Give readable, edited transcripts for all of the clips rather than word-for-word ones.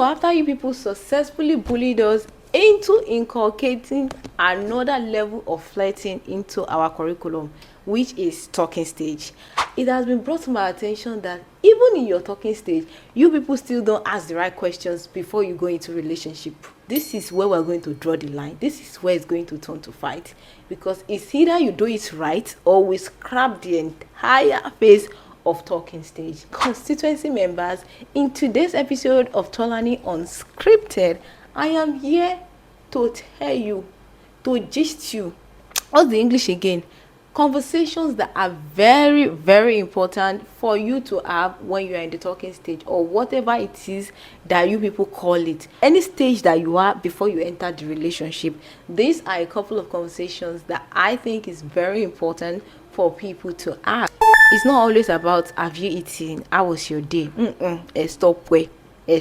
after you people successfully bullied us into inculcating another level of flirting into our curriculum, which is talking stage, it has been brought to my attention that even in your talking stage, you people still don't ask the right questions before you go into relationship. This is where we're going to draw the line. This is where it's going to turn to fight, because it's either you do it right or we scrap the entire phase of talking stage. Constituency members, in today's episode of Tolani Unscripted, I am here to tell you, to gist you, what's the English again? Conversations that are very, very important for you to have when you are in the talking stage, or whatever it is that you people call it. Any stage that you are before you enter the relationship. These are a couple of conversations that I think is very important for people to have. It's not always about have you eaten, how was your day, stop where,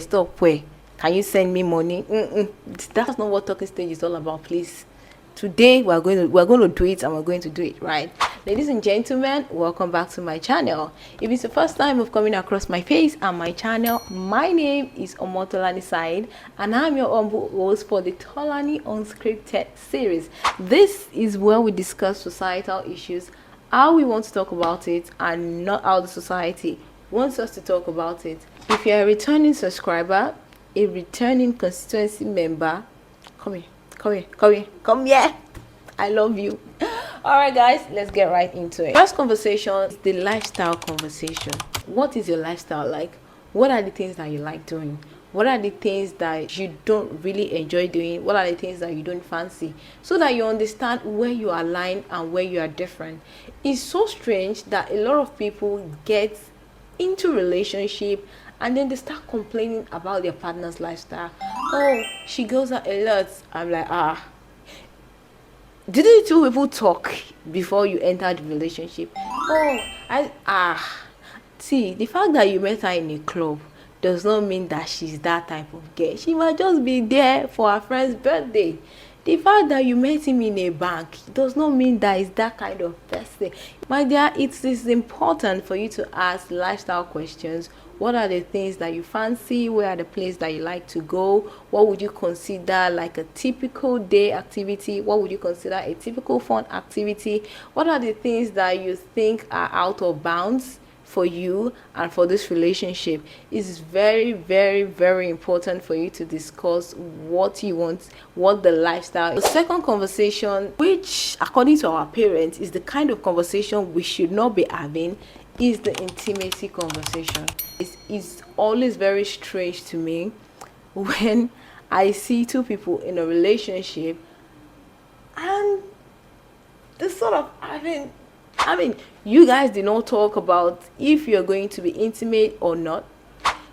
stop where, can you send me money. That's not what talking stage is all about, please. Today we're going to do it, and we're going to do it right. Ladies and gentlemen, welcome back to my channel. If it's the first time of coming across my face and my channel, my name is Omotolani Said, and I'm your humble host for the Tolani Unscripted series. This is where we discuss societal issues, how we want to talk about it, and not how the society wants us to talk about it. If you're a returning subscriber, a returning constituency member, come here, I love you. All right guys, let's get right into it. First conversation is the lifestyle conversation. What is your lifestyle like? What are the things that you like doing? What are the things that you don't really enjoy doing? What are the things that you don't fancy? So that you understand where you are aligned and where you are different. It's so strange that a lot of people get into relationship and then they start complaining about their partner's lifestyle. Oh, she goes out a lot. I'm like, didn't you two people talk before you entered the relationship? See, the fact that you met her in a club does not mean that she's that type of girl. She might just be there for her friend's birthday. The fact that you met him in a bank does not mean that it's that kind of person. My dear, it is important for you to ask lifestyle questions. What are the things that you fancy? Where are the places that you like to go? What would you consider like a typical day activity? What would you consider a typical fun activity? What are the things that you think are out of bounds for you and for this relationship? Is very, very, very important for you to discuss what you want, what the lifestyle is. The second conversation, which according to our parents is the kind of conversation we should not be having, is the intimacy conversation. It's always very strange to me when I see two people in a relationship and the sort of you guys did not talk about if you're going to be intimate or not.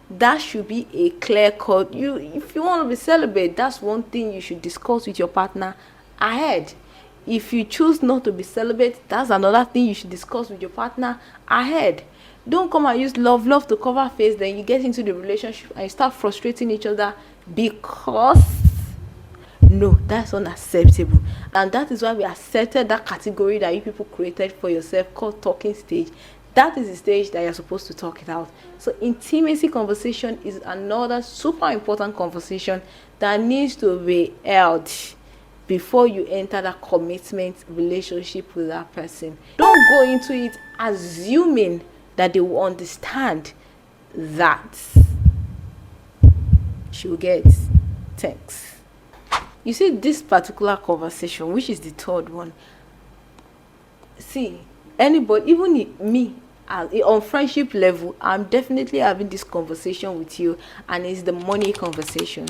That should be a clear cut. If you want to be celibate, that's one thing you should discuss with your partner ahead. If you choose not to be celibate, that's another thing you should discuss with your partner ahead. Don't come and use love to cover face, then you get into the relationship and you start frustrating each other because no, that's unacceptable. And that is why we accepted that category that you people created for yourself called talking stage. That is the stage that you're supposed to talk it out. So intimacy conversation is another super important conversation that needs to be held before you enter that commitment relationship with that person. Don't go into it assuming that they will understand that she'll get thanks. You see, this particular conversation, which is the third one, see, anybody, even me, on friendship level, I'm definitely having this conversation with you, and it's the money conversation.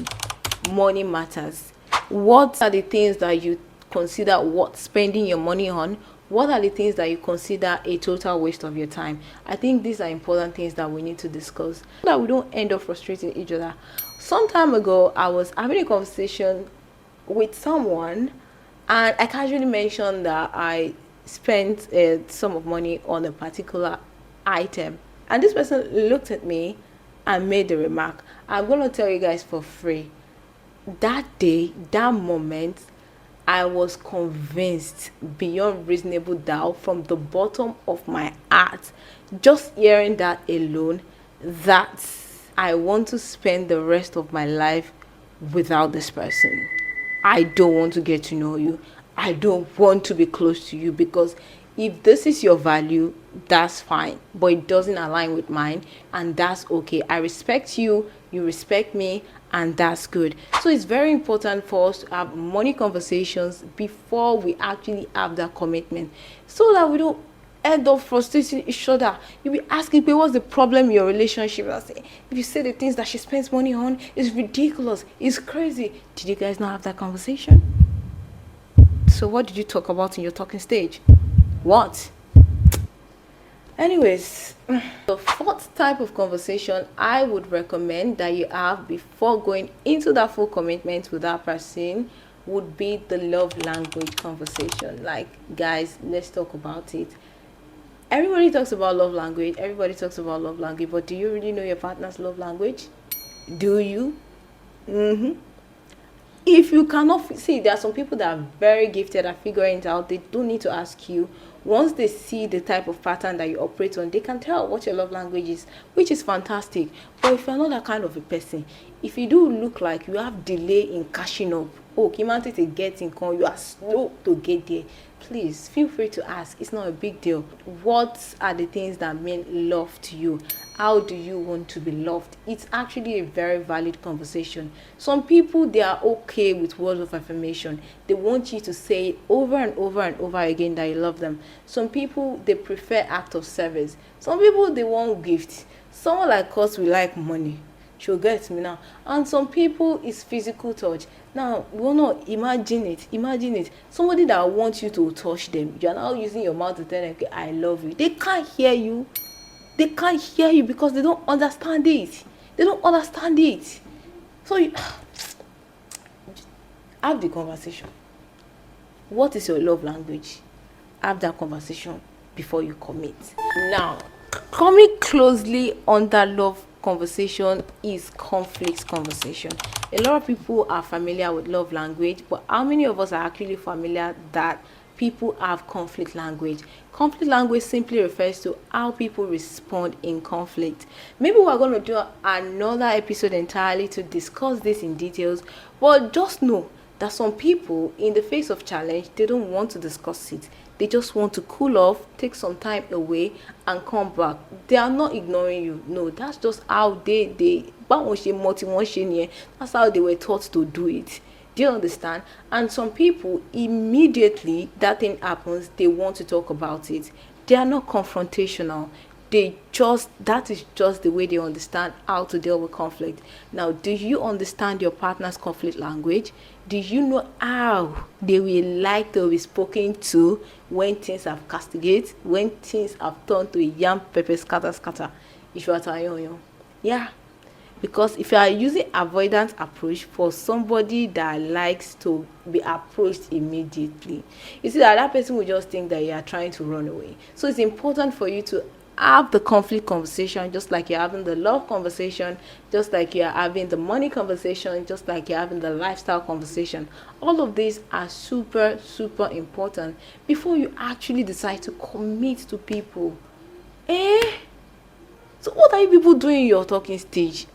Money matters. What are the things that you consider worth spending your money on? What are the things that you consider a total waste of your time? I think these are important things that we need to discuss so that we don't end up frustrating each other. Some time ago, I was having a conversation with someone and I casually mentioned that I spent a sum of money on a particular item, and this person looked at me and made the remark. I'm going to tell you guys for free, that day, that moment, I was convinced beyond reasonable doubt from the bottom of my heart, just hearing that alone, that I want to spend the rest of my life without this person. I don't want to get to know you. I don't want to be close to you, because if this is your value, that's fine, but it doesn't align with mine, and that's okay. I respect you, you respect me, and that's good. So it's very important for us to have money conversations before we actually have that commitment, so that we don't end up frustrating each other. You'll be asking, "Babe, what's the problem in your relationship?" I say, "If you say the things that she spends money on, it's ridiculous, it's crazy." Did you guys not have that conversation? So what did you talk about in your talking stage? What? Anyways, the fourth type of conversation I would recommend that you have before going into that full commitment with that person would be the love language conversation. Like, guys, let's talk about it. Everybody talks about love language, but do you really know your partner's love language? Do you? If you cannot see, there are some people that are very gifted at figuring it out. They don't need to ask you. Once they see the type of pattern that you operate on, they can tell what your love language is, which is fantastic. But if you're not that kind of a person, if you do look like you have delay in cashing up, oh, Kimante to get income, you are slow to get there, please feel free to ask. It's not a big deal. What are the things that mean love to you? How do you want to be loved? It's actually a very valid conversation. Some people, they are okay with words of affirmation. They want you to say it over and over and over again that you love them. Some people, they prefer act of service. Some people, they want gifts. Someone like us, we like money. She'll get me now. And some people, it's physical touch. Now, you want to imagine it. Somebody that wants you to touch them, you're now using your mouth to tell them, "Okay, I love you." They can't hear you. They can't hear you because they don't understand it. So you have the conversation. What is your love language? Have that conversation before you commit. Now, coming closely on that love conversation is conflict conversation. A lot of people are familiar with love language, but how many of us are actually familiar that people have conflict language? Conflict language simply refers to how people respond in conflict. Maybe we're going to do another episode entirely to discuss this in details, but just know that some people, in the face of challenge, they don't want to discuss it. They just want to cool off, take some time away, and come back. They are not ignoring you. No, that's just how that's how they were taught to do it. Do you understand? And some people, immediately that thing happens, they want to talk about it. They are not confrontational. That is just the way they understand how to deal with conflict. Now, do you understand your partner's conflict language? Do you know how they will like to be spoken to when things have castigate, when things have turned to a yam pepper scatter? Yeah. Because if you are using avoidance approach for somebody that likes to be approached immediately, you see that person will just think that you are trying to run away. So it's important for you to have the conflict conversation, just like you're having the love conversation, just like you're having the money conversation, just like you're having the lifestyle conversation. All of these are super important before you actually decide to commit to people. So what are you people doing in your talking stage?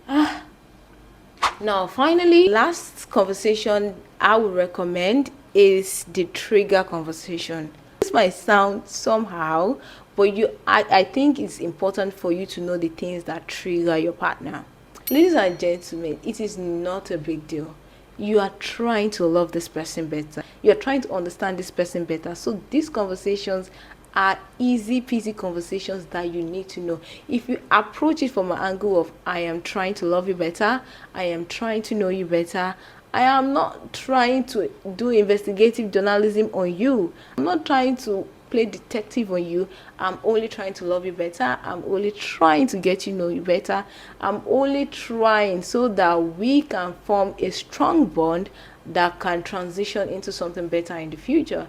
Now, finally, last conversation I would recommend is the trigger conversation. This might sound somehow, but I think it's important for you to know the things that trigger your partner. Ladies and gentlemen, it is not a big deal. You are trying to love this person better. You are trying to understand this person better. So these conversations are easy peasy conversations that you need to know. If you approach it from an angle of, I am trying to love you better, I am trying to know you better, I am not trying to do investigative journalism on you, I'm not trying to play detective on you, I'm only trying to love you better, I'm only trying to get you know you better, I'm only trying so that we can form a strong bond that can transition into something better in the future.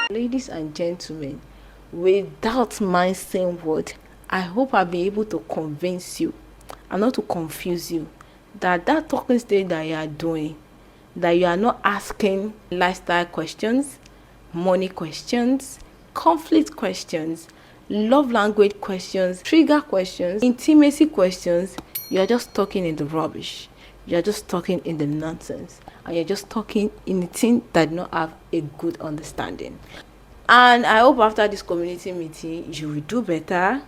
Ladies and gentlemen, without my saying word, I hope I'll be able to convince you and not to confuse you that talking stage that you are doing, that you are not asking lifestyle questions, money questions, conflict questions, love language questions, trigger questions, intimacy questions, you're just talking in the rubbish. You're just talking in the nonsense. And you're just talking in the thing that do not have a good understanding. And I hope after this community meeting, you will do better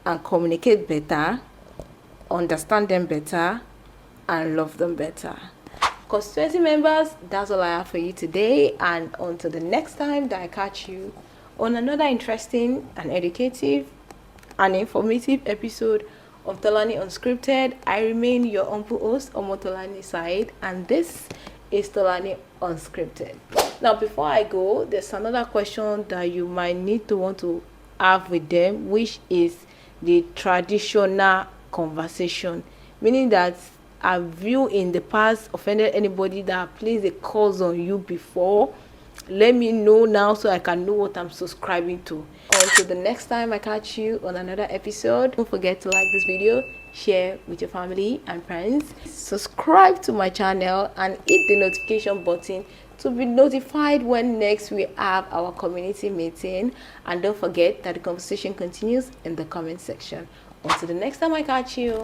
and communicate better, understand them better, and love them better. Constituency members, that's all I have for you today. And until the next time that I catch you on another interesting and educative and informative episode of Tolani Unscripted, I remain your humble host, Omotolani Said, and this is Tolani Unscripted. Now, before I go, there's another question that you might need to want to have with them, which is the traditional conversation, meaning that have you in the past offended anybody that placed a curse on you before? Let me know now so I can know what I'm subscribing to. Until the next time I catch you on another episode, don't forget to like this video, share with your family and friends, subscribe to my channel, and hit the notification button to be notified when next we have our community meeting. And don't forget that the conversation continues in the comment section. Until the next time I catch you.